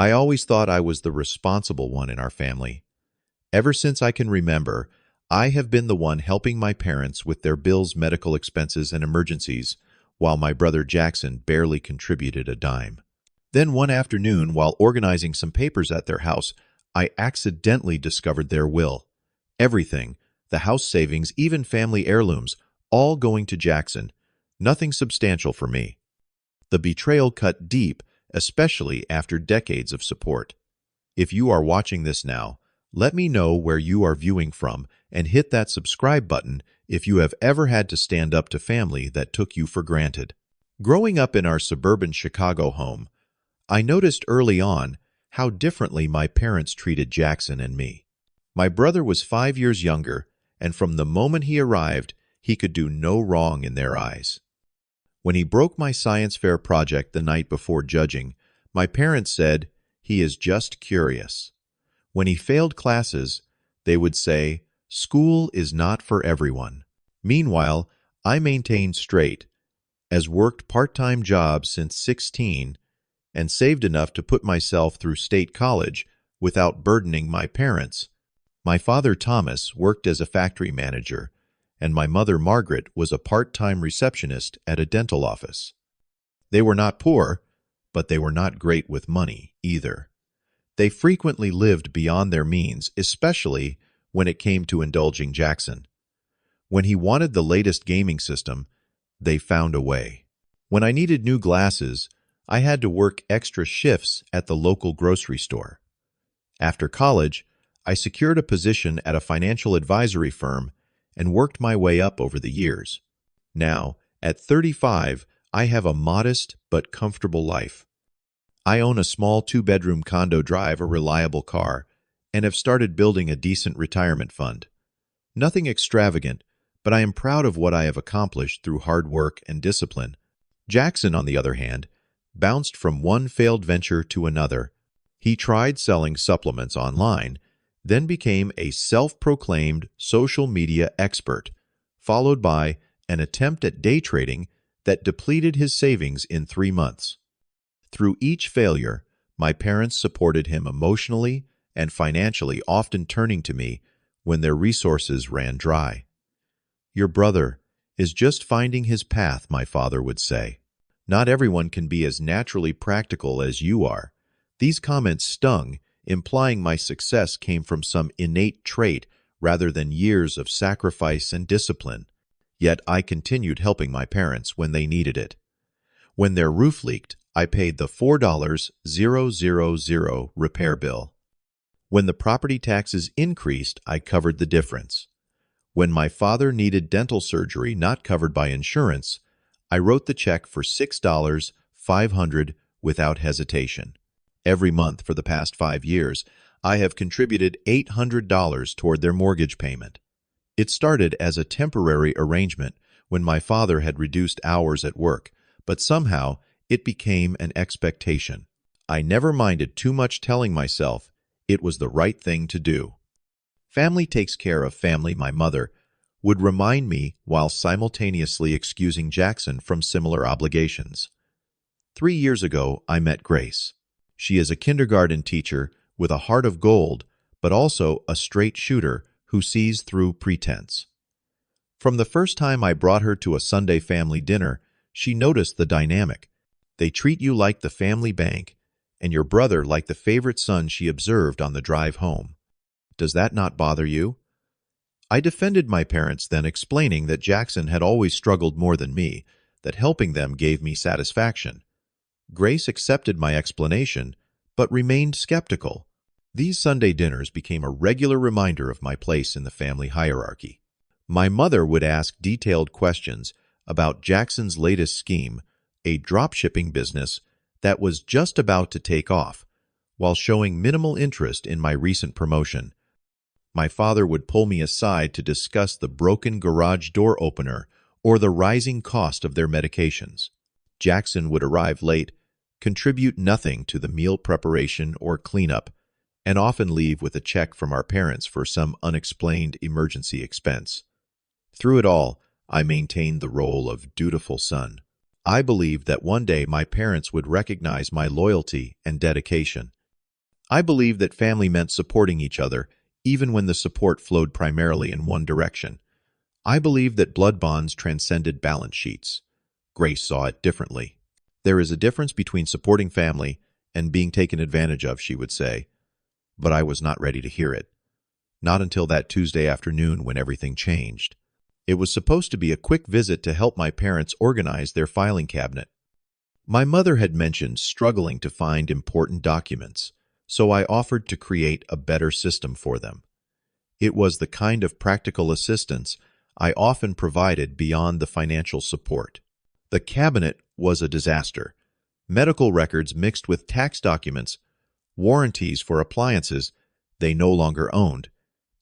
I always thought I was the responsible one in our family. Ever since I can remember, I have been the one helping my parents with their bills, medical expenses, and emergencies, while my brother Jackson barely contributed a dime. Then one afternoon, while organizing some papers at their house, I accidentally discovered their will. Everything, the house savings, even family heirlooms, all going to Jackson. Nothing substantial for me. The betrayal cut deep, especially after decades of support. If you are watching this now, let me know where you are viewing from and hit that subscribe button if you have ever had to stand up to family that took you for granted. Growing up in our suburban Chicago home, I noticed early on how differently my parents treated Jackson and me. My brother was 5 years younger, and from the moment he arrived, he could do no wrong in their eyes. When he broke my science fair project the night before judging, my parents said, "He is just curious." When he failed classes, they would say, "School is not for everyone." Meanwhile, I maintained straight, as worked part-time jobs since 16, and saved enough to put myself through state college without burdening my parents. My father, Thomas, worked as a factory manager, and my mother, Margaret, was a part-time receptionist at a dental office. They were not poor, but they were not great with money either. They frequently lived beyond their means, especially when it came to indulging Jackson. When he wanted the latest gaming system, they found a way. When I needed new glasses, I had to work extra shifts at the local grocery store. After college, I secured a position at a financial advisory firm and worked my way up over the years. Now, at 35, I have a modest but comfortable life. I own a small 2-bedroom condo, drive a reliable car, and have started building a decent retirement fund. Nothing extravagant, but I am proud of what I have accomplished through hard work and discipline. Jackson, on the other hand, bounced from one failed venture to another. He tried selling supplements online, then became a self-proclaimed social media expert, followed by an attempt at day trading that depleted his savings in 3 months. Through each failure, my parents supported him emotionally and financially, often turning to me when their resources ran dry. "Your brother is just finding his path," my father would say. "Not everyone can be as naturally practical as you are." These comments stung, implying my success came from some innate trait rather than years of sacrifice and discipline. Yet I continued helping my parents when they needed it. When their roof leaked, I paid the $4,000 repair bill. When the property taxes increased, I covered the difference. When my father needed dental surgery not covered by insurance, I wrote the check for $6,500 without hesitation. Every month for the past 5 years, I have contributed $800 toward their mortgage payment. It started as a temporary arrangement when my father had reduced hours at work, but somehow it became an expectation. I never minded too much telling myself it was the right thing to do. "Family takes care of family," my mother would remind me while simultaneously excusing Jackson from similar obligations. 3 years ago, I met Grace. She is a kindergarten teacher with a heart of gold, but also a straight shooter who sees through pretense. From the first time I brought her to a Sunday family dinner, she noticed the dynamic. They treat you like the family bank, and your brother like the favorite son, she observed on the drive home. "Does that not bother you?" I defended my parents then, explaining that Jackson had always struggled more than me, that helping them gave me satisfaction. Grace accepted my explanation, but remained skeptical. These Sunday dinners became a regular reminder of my place in the family hierarchy. My mother would ask detailed questions about Jackson's latest scheme, a dropshipping business that was just about to take off, while showing minimal interest in my recent promotion. My father would pull me aside to discuss the broken garage door opener or the rising cost of their medications. Jackson would arrive late, contribute nothing to the meal preparation or cleanup, and often leave with a check from our parents for some unexplained emergency expense. Through it all, I maintained the role of dutiful son. I believed that one day my parents would recognize my loyalty and dedication. I believe that family meant supporting each other, even when the support flowed primarily in one direction. I believe that blood bonds transcended balance sheets. Grace saw it differently. There is a difference between supporting family and being taken advantage of, she would say, but I was not ready to hear it. Not until that Tuesday afternoon when everything changed. It was supposed to be a quick visit to help my parents organize their filing cabinet. My mother had mentioned struggling to find important documents, so I offered to create a better system for them. It was the kind of practical assistance I often provided beyond the financial support. The cabinet was a disaster. Medical records mixed with tax documents, warranties for appliances they no longer owned,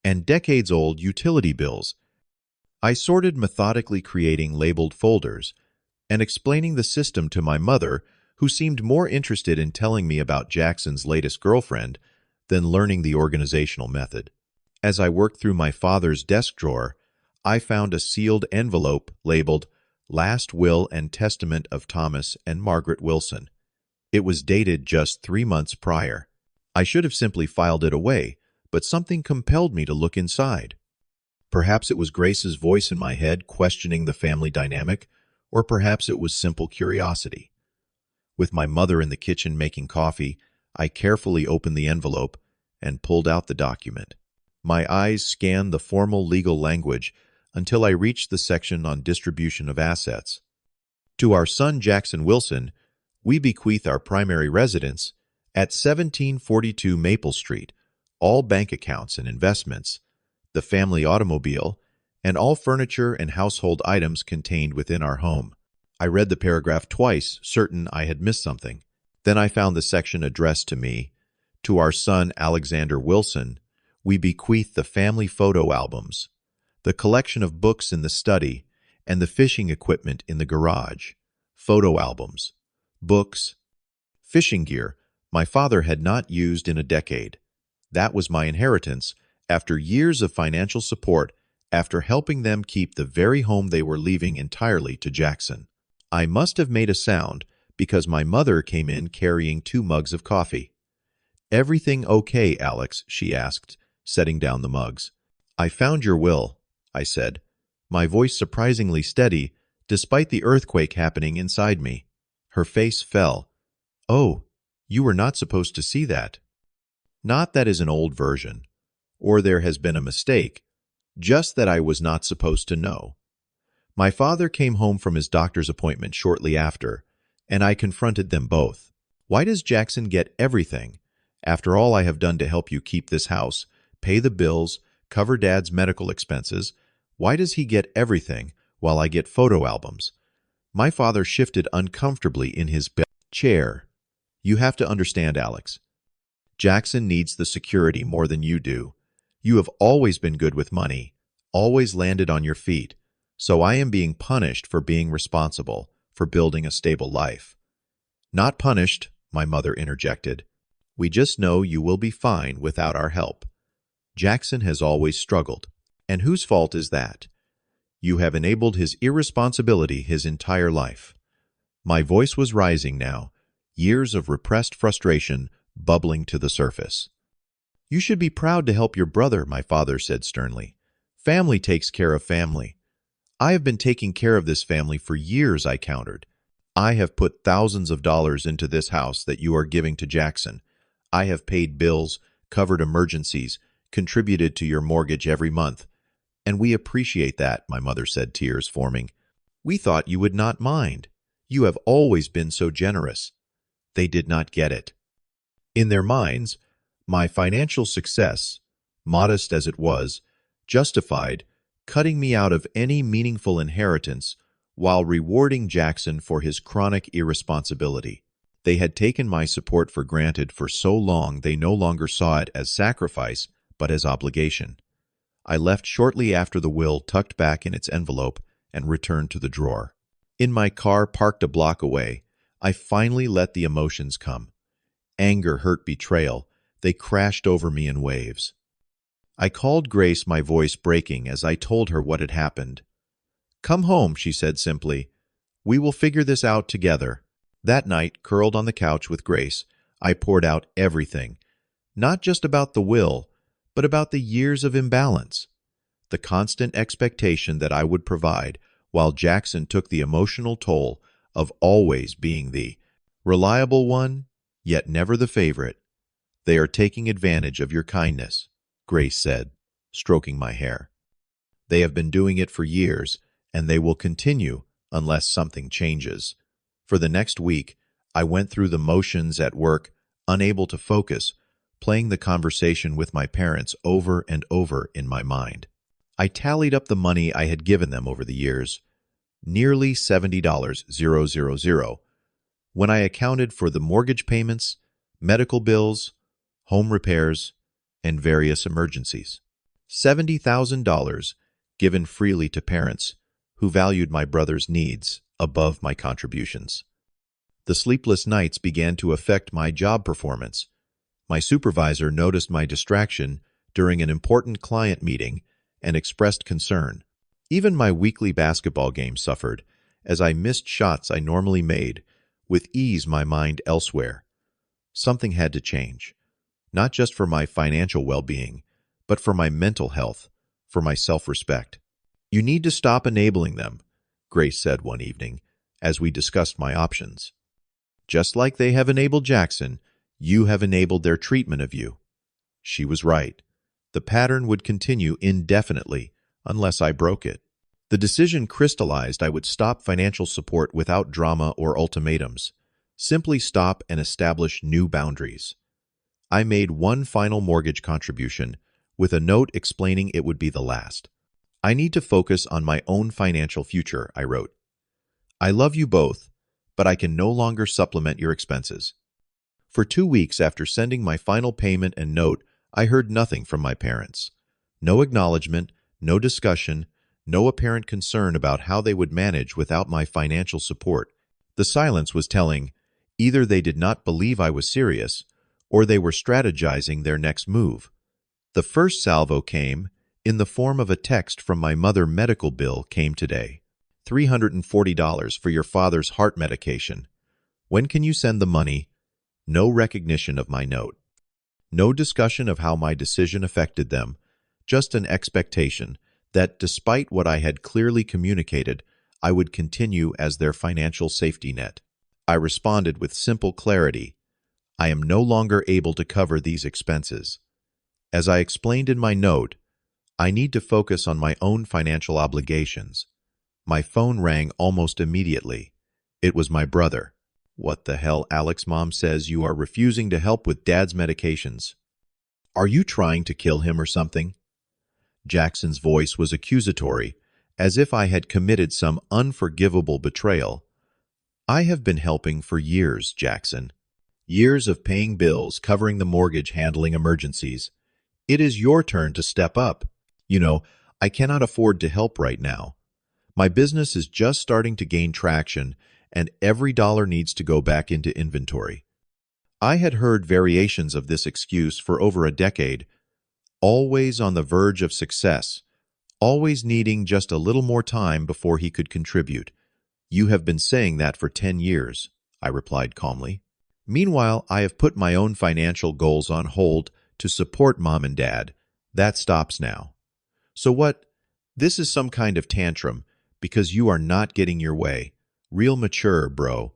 and decades-old utility bills. I sorted methodically, creating labeled folders and explaining the system to my mother, who seemed more interested in telling me about Jackson's latest girlfriend than learning the organizational method. As I worked through my father's desk drawer, I found a sealed envelope labeled Last Will and Testament of Thomas and Margaret Wilson. It was dated just 3 months prior. I should have simply filed it away, but something compelled me to look inside. Perhaps it was Grace's voice in my head questioning the family dynamic, or perhaps it was simple curiosity. With my mother in the kitchen making coffee, I carefully opened the envelope and pulled out the document. My eyes scanned the formal legal language until I reached the section on distribution of assets. To our son Jackson Wilson, we bequeath our primary residence at 1742 Maple Street, all bank accounts and investments, the family automobile, and all furniture and household items contained within our home. I read the paragraph twice, certain I had missed something. Then I found the section addressed to me. To our son Alexander Wilson, we bequeath the family photo albums, the collection of books in the study, and the fishing equipment in the garage. Photo albums, books, fishing gear my father had not used in a decade. That was my inheritance after years of financial support, after helping them keep the very home they were leaving entirely to Jackson. I must have made a sound because my mother came in carrying 2 mugs of coffee. "Everything okay, Alex?" she asked, setting down the mugs. "I found your will," I said, my voice surprisingly steady despite the earthquake happening inside me. Her face fell. "Oh, you were not supposed to see that." Not that is an old version, or there has been a mistake, just that I was not supposed to know. My father came home from his doctor's appointment shortly after, and I confronted them both. "Why does Jackson get everything? After all I have done to help you keep this house, pay the bills, cover Dad's medical expenses, why does he get everything while I get photo albums?" My father shifted uncomfortably in his chair. "You have to understand, Alex. Jackson needs the security more than you do. You have always been good with money, always landed on your feet, so I am being punished for being responsible, for building a stable life." "Not punished," my mother interjected. "We just know you will be fine without our help. Jackson has always struggled. And whose fault is that? You have enabled his irresponsibility his entire life." My voice was rising now, years of repressed frustration bubbling to the surface. "You should be proud to help your brother," my father said sternly. "Family takes care of family." "I have been taking care of this family for years," I countered. "I have put thousands of dollars into this house that you are giving to Jackson. I have paid bills, covered emergencies, contributed to your mortgage every month. And we appreciate that," my mother said, tears forming. "We thought you would not mind. You have always been so generous." They did not get it. In their minds, my financial success, modest as it was, justified cutting me out of any meaningful inheritance while rewarding Jackson for his chronic irresponsibility. They had taken my support for granted for so long they no longer saw it as sacrifice, but as obligation. I left shortly after the will tucked back in its envelope and returned to the drawer. In my car parked a block away, I finally let the emotions come. Anger, hurt, betrayal, they crashed over me in waves. I called Grace, my voice breaking as I told her what had happened. "Come home," she said simply. "We will figure this out together." That night, curled on the couch with Grace, I poured out everything. Not just about the will, but about the years of imbalance. The constant expectation that I would provide, while Jackson took the emotional toll of always being the reliable one, yet never the favorite. They are taking advantage of your kindness, Grace said, stroking my hair. They have been doing it for years, and they will continue unless something changes. For the next week, I went through the motions at work, unable to focus, playing the conversation with my parents over and over in my mind. I tallied up the money I had given them over the years, nearly $70,000. When I accounted for the mortgage payments, medical bills, home repairs, and various emergencies. $70,000 given freely to parents who valued my brother's needs above my contributions. The sleepless nights began to affect my job performance. My supervisor noticed my distraction during an important client meeting and expressed concern. Even my weekly basketball game suffered, as I missed shots I normally made, with ease my mind elsewhere. Something had to change, not just for my financial well-being, but for my mental health, for my self-respect. You need to stop enabling them, Grace said one evening, as we discussed my options. Just like they have enabled Jackson, you have enabled their treatment of you. She was right. The pattern would continue indefinitely unless I broke it. The decision crystallized I would stop financial support without drama or ultimatums. Simply stop and establish new boundaries. I made one final mortgage contribution, with a note explaining it would be the last. I need to focus on my own financial future, I wrote. I love you both, but I can no longer supplement your expenses. For 2 weeks after sending my final payment and note, I heard nothing from my parents. No acknowledgement, no discussion, no apparent concern about how they would manage without my financial support. The silence was telling. Either they did not believe I was serious, or they were strategizing their next move. The first salvo came in the form of a text from my mother. Medical bill came today. $340 for your father's heart medication. When can you send the money? No recognition of my note. No discussion of how my decision affected them, just an expectation that, despite what I had clearly communicated, I would continue as their financial safety net. I responded with simple clarity. I am no longer able to cover these expenses. As I explained in my note, I need to focus on my own financial obligations. My phone rang almost immediately. It was my brother. What the hell, Alex? Mom says you are refusing to help with Dad's medications. Are you trying to kill him or something? Jackson's voice was accusatory, as if I had committed some unforgivable betrayal. I have been helping for years, Jackson. Years of paying bills, covering the mortgage, handling emergencies. It is your turn to step up. You know, I cannot afford to help right now. My business is just starting to gain traction, and every dollar needs to go back into inventory. I had heard variations of this excuse for over a decade, always on the verge of success, always needing just a little more time before he could contribute. You have been saying that for 10 years, I replied calmly. Meanwhile, I have put my own financial goals on hold to support Mom and Dad. That stops now. So what? This is some kind of tantrum because you are not getting your way. Real mature, bro.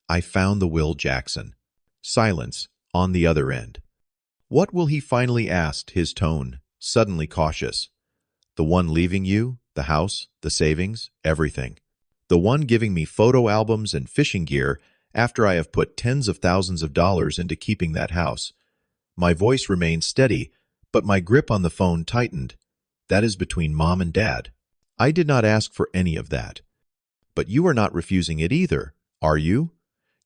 I found the will, Jackson. Silence on the other end. What will he finally ask, his tone suddenly cautious? The one leaving you, the house, the savings, everything. The one giving me photo albums and fishing gear after I have put tens of thousands of dollars into keeping that house. My voice remained steady, but my grip on the phone tightened. That is between Mom and Dad. I did not ask for any of that. But you are not refusing it either, are you?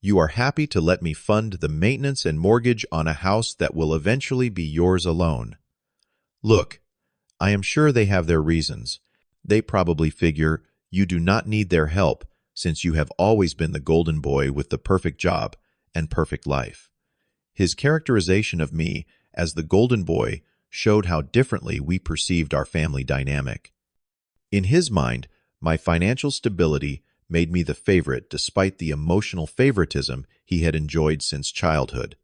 You are happy to let me fund the maintenance and mortgage on a house that will eventually be yours alone. Look, I am sure they have their reasons. They probably figure you do not need their help since you have always been the golden boy with the perfect job and perfect life. His characterization of me as the golden boy showed how differently we perceived our family dynamic. In his mind, my financial stability made me the favorite despite the emotional favoritism he had enjoyed since childhood.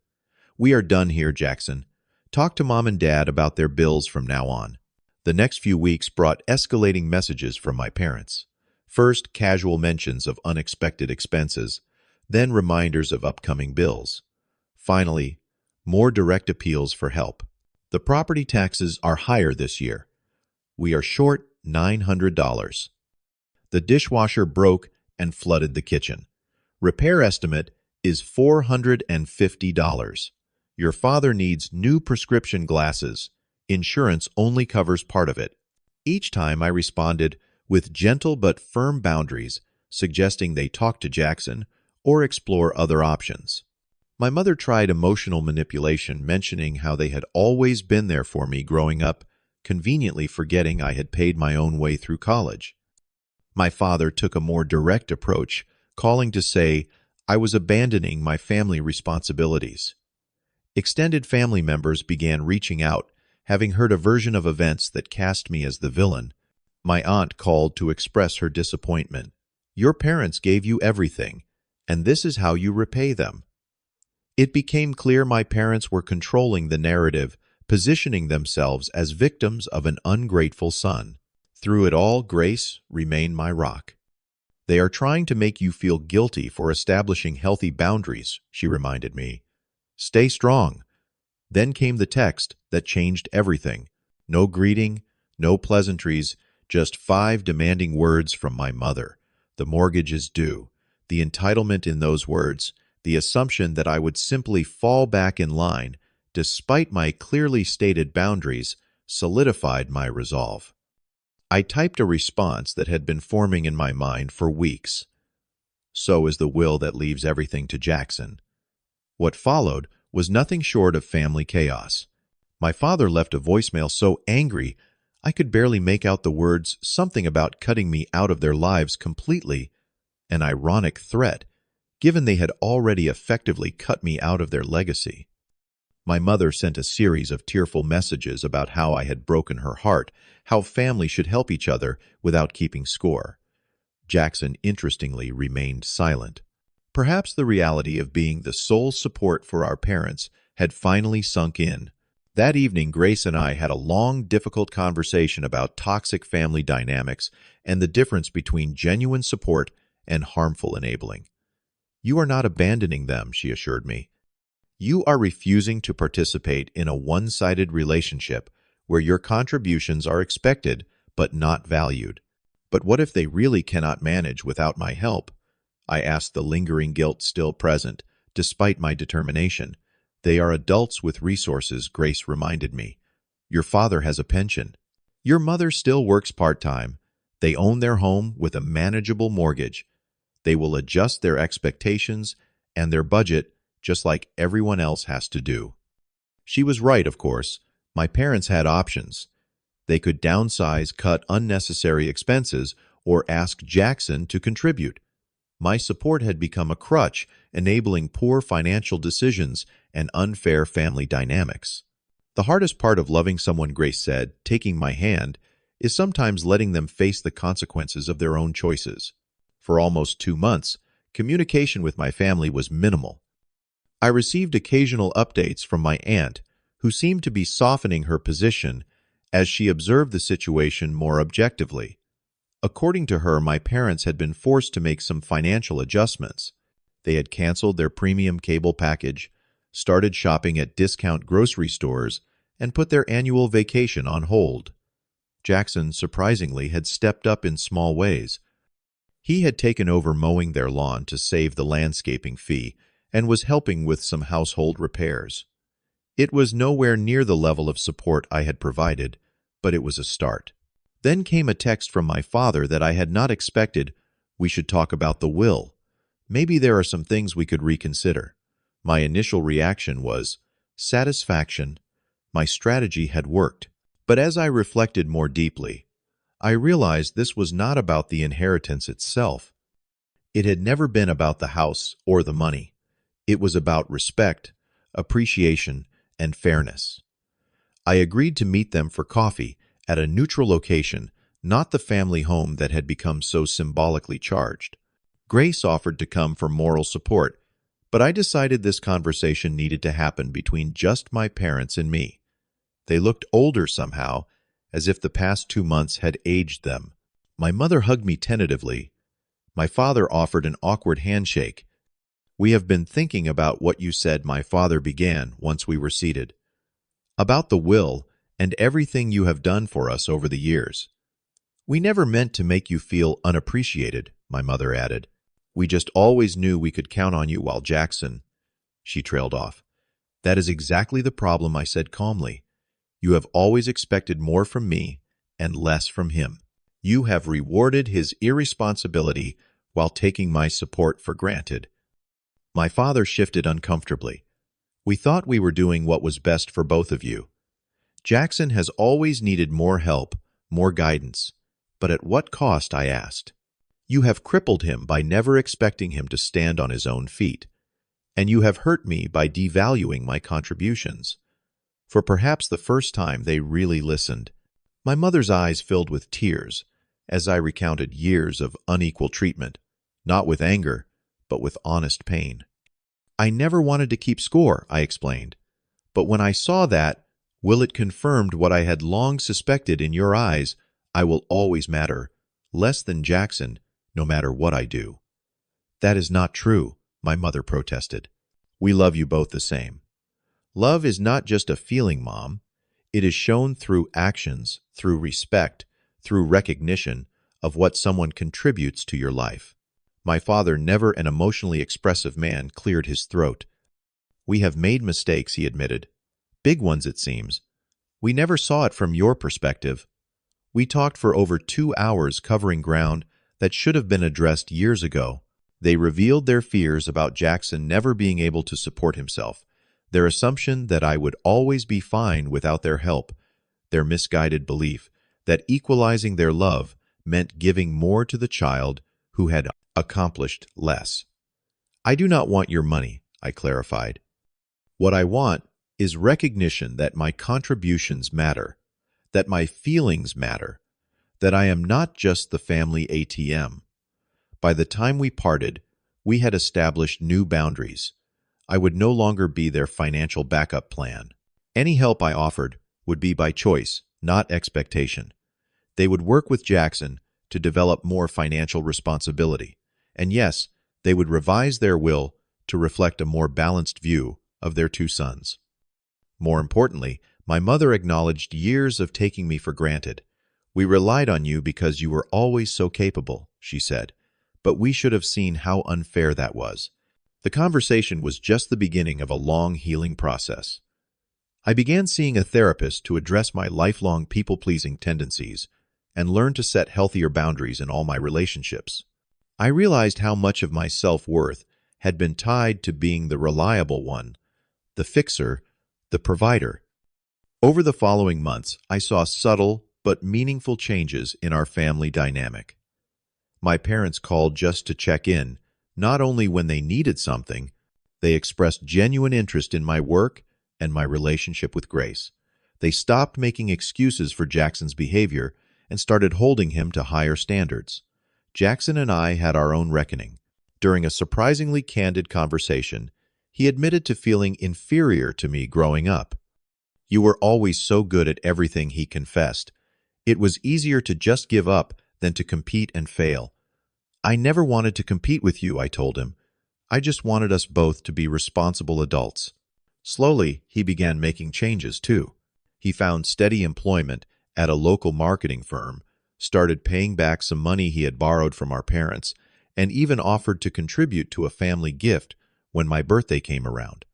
We are done here, Jackson. Talk to mom and dad about their bills from now on. The next few weeks brought escalating messages from my parents. First, casual mentions of unexpected expenses, then reminders of upcoming bills. Finally, more direct appeals for help. The property taxes are higher this year. We are short $900. The dishwasher broke and flooded the kitchen. Repair estimate is $450. Your father needs new prescription glasses. Insurance only covers part of it. Each time I responded with gentle but firm boundaries, suggesting they talk to Jackson or explore other options. My mother tried emotional manipulation, mentioning how they had always been there for me growing up, conveniently forgetting I had paid my own way through college. My father took a more direct approach, calling to say I was abandoning my family responsibilities. Extended family members began reaching out, having heard a version of events that cast me as the villain. My aunt called to express her disappointment. Your parents gave you everything, and this is how you repay them. It became clear my parents were controlling the narrative, positioning themselves as victims of an ungrateful son. Through it all, Grace remained my rock. They are trying to make you feel guilty for establishing healthy boundaries, she reminded me. Stay strong. Then came the text that changed everything. No greeting, no pleasantries, just 5 demanding words from my mother. The mortgage is due. The entitlement in those words, the assumption that I would simply fall back in line, despite my clearly stated boundaries, solidified my resolve. I typed a response that had been forming in my mind for weeks. So is the will that leaves everything to Jackson. What followed was nothing short of family chaos. My father left a voicemail so angry I could barely make out the words, something about cutting me out of their lives completely, an ironic threat, given they had already effectively cut me out of their legacy. My mother sent a series of tearful messages about how I had broken her heart, how family should help each other without keeping score. Jackson, interestingly, remained silent. Perhaps the reality of being the sole support for our parents had finally sunk in. That evening, Grace and I had a long, difficult conversation about toxic family dynamics and the difference between genuine support and harmful enabling. You are not abandoning them, she assured me. You are refusing to participate in a one-sided relationship where your contributions are expected but not valued. But what if they really cannot manage without my help? I asked, the lingering guilt still present, despite my determination. They are adults with resources, Grace reminded me. Your father has a pension. Your mother still works part-time. They own their home with a manageable mortgage. They will adjust their expectations and their budget just like everyone else has to do. She was right, of course. My parents had options. They could downsize, cut unnecessary expenses, or ask Jackson to contribute. My support had become a crutch, enabling poor financial decisions and unfair family dynamics. The hardest part of loving someone, Grace said, taking my hand, is sometimes letting them face the consequences of their own choices. For almost 2 months, communication with my family was minimal. I received occasional updates from my aunt, who seemed to be softening her position as she observed the situation more objectively. According to her, my parents had been forced to make some financial adjustments. They had canceled their premium cable package, started shopping at discount grocery stores, and put their annual vacation on hold. Jackson, surprisingly, had stepped up in small ways. He had taken over mowing their lawn to save the landscaping fee and was helping with some household repairs. It was nowhere near the level of support I had provided, but it was a start. Then came a text from my father that I had not expected. We should talk about the will. Maybe there are some things we could reconsider. My initial reaction was satisfaction. My strategy had worked. But as I reflected more deeply, I realized this was not about the inheritance itself. It had never been about the house or the money. It was about respect, appreciation, and fairness. I agreed to meet them for coffee at a neutral location, not the family home that had become so symbolically charged. Grace offered to come for moral support, but I decided this conversation needed to happen between just my parents and me. They looked older somehow, as if the past 2 months had aged them. My mother hugged me tentatively. My father offered an awkward handshake. "We have been thinking about what you said," my father began once we were seated. "About the will and everything you have done for us over the years. We never meant to make you feel unappreciated," my mother added. "We just always knew we could count on you while Jackson—" She trailed off. "That is exactly the problem," I said calmly. "You have always expected more from me and less from him. You have rewarded his irresponsibility while taking my support for granted." My father shifted uncomfortably. "We thought we were doing what was best for both of you. Jackson has always needed more help, more guidance. But at what cost?" I asked. "You have crippled him by never expecting him to stand on his own feet. And you have hurt me by devaluing my contributions." For perhaps the first time, they really listened. My mother's eyes filled with tears as I recounted years of unequal treatment, not with anger, but with honest pain. "I never wanted to keep score," I explained. "But when I saw that, Will, it confirmed what I had long suspected in your eyes. I will always matter, less than Jackson, no matter what I do." "That is not true," my mother protested. "We love you both the same." "Love is not just a feeling, Mom. It is shown through actions, through respect, through recognition of what someone contributes to your life." My father, never an emotionally expressive man, cleared his throat. "We have made mistakes," he admitted. "Big ones, it seems. We never saw it from your perspective." We talked for over 2 hours, covering ground that should have been addressed years ago. They revealed their fears about Jackson never being able to support himself, their assumption that I would always be fine without their help, their misguided belief that equalizing their love meant giving more to the child who had accomplished less. "I do not want your money," I clarified. "What I want is recognition that my contributions matter, that my feelings matter, that I am not just the family ATM." By the time we parted, we had established new boundaries. I would no longer be their financial backup plan. Any help I offered would be by choice, not expectation. They would work with Jackson to develop more financial responsibility. And yes, they would revise their will to reflect a more balanced view of their 2 sons. More importantly, my mother acknowledged years of taking me for granted. "We relied on you because you were always so capable," she said, "but we should have seen how unfair that was." The conversation was just the beginning of a long healing process. I began seeing a therapist to address my lifelong people-pleasing tendencies and learn to set healthier boundaries in all my relationships. I realized how much of my self-worth had been tied to being the reliable one, the fixer, the provider. Over the following months, I saw subtle but meaningful changes in our family dynamic. My parents called just to check in, not only when they needed something. They expressed genuine interest in my work and my relationship with Grace. They stopped making excuses for Jackson's behavior and started holding him to higher standards. Jackson and I had our own reckoning. During a surprisingly candid conversation, he admitted to feeling inferior to me growing up. "You were always so good at everything," he confessed. "It was easier to just give up than to compete and fail." "I never wanted to compete with you," I told him. "I just wanted us both to be responsible adults." Slowly, he began making changes too. He found steady employment at a local marketing firm, started paying back some money he had borrowed from our parents, and even offered to contribute to a family gift when my birthday came around.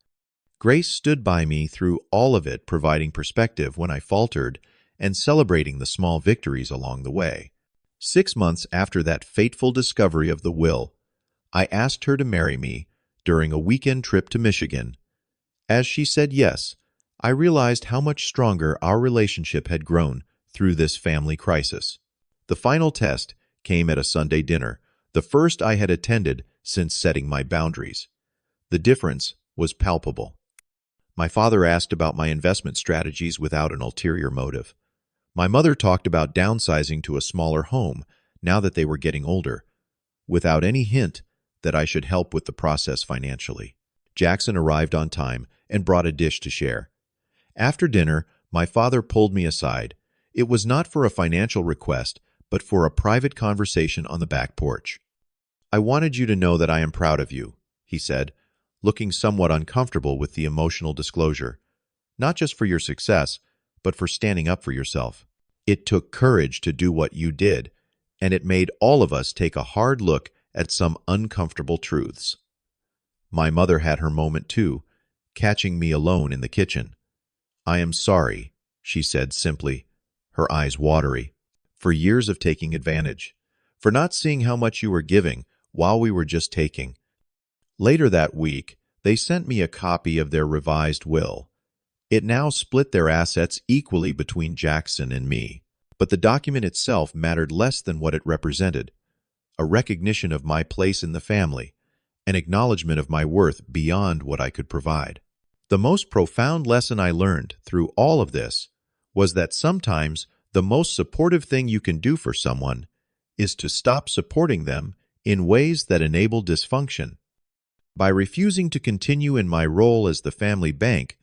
Grace stood by me through all of it, providing perspective when I faltered and celebrating the small victories along the way. 6 months after that fateful discovery of the will, I asked her to marry me during a weekend trip to Michigan. As she said yes, I realized how much stronger our relationship had grown through this family crisis. The final test came at a Sunday dinner, the first I had attended since setting my boundaries. The difference was palpable. My father asked about my investment strategies without an ulterior motive. My mother talked about downsizing to a smaller home now that they were getting older, without any hint that I should help with the process financially. Jackson arrived on time and brought a dish to share. After dinner, My father pulled me aside. It was not for a financial request, but for a private conversation on the back porch. "I wanted you to know that I am proud of you," he said, looking somewhat uncomfortable with the emotional disclosure. "Not just for your success, but for standing up for yourself. It took courage to do what you did, and it made all of us take a hard look at some uncomfortable truths." My mother had her moment too, catching me alone in the kitchen. "I am sorry," she said simply, her eyes watery, "for years of taking advantage, for not seeing how much you were giving while we were just taking." Later that week, they sent me a copy of their revised will. It now split their assets equally between Jackson and me, but the document itself mattered less than what it represented: a recognition of my place in the family, an acknowledgement of my worth beyond what I could provide. The most profound lesson I learned through all of this was that sometimes the most supportive thing you can do for someone is to stop supporting them in ways that enable dysfunction. By refusing to continue in my role as the family bank,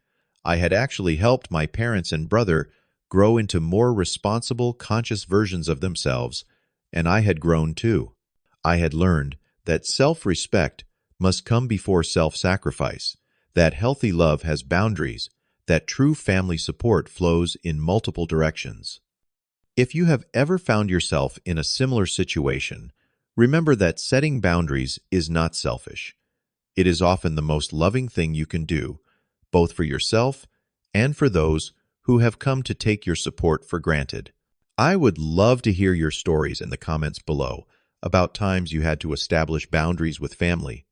I had actually helped my parents and brother grow into more responsible, conscious versions of themselves, and I had grown too. I had learned that self-respect must come before self-sacrifice, that healthy love has boundaries, that true family support flows in multiple directions. If you have ever found yourself in a similar situation, remember that setting boundaries is not selfish. It is often the most loving thing you can do, both for yourself and for those who have come to take your support for granted. I would love to hear your stories in the comments below about times you had to establish boundaries with family.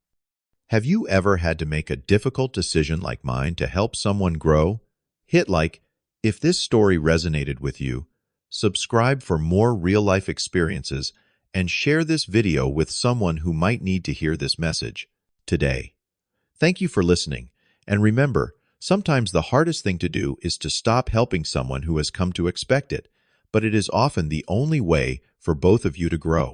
Have you ever had to make a difficult decision like mine to help someone grow? Hit like if this story resonated with you, subscribe for more real-life experiences, and share this video with someone who might need to hear this message today. Thank you for listening, and remember, sometimes the hardest thing to do is to stop helping someone who has come to expect it, but it is often the only way for both of you to grow.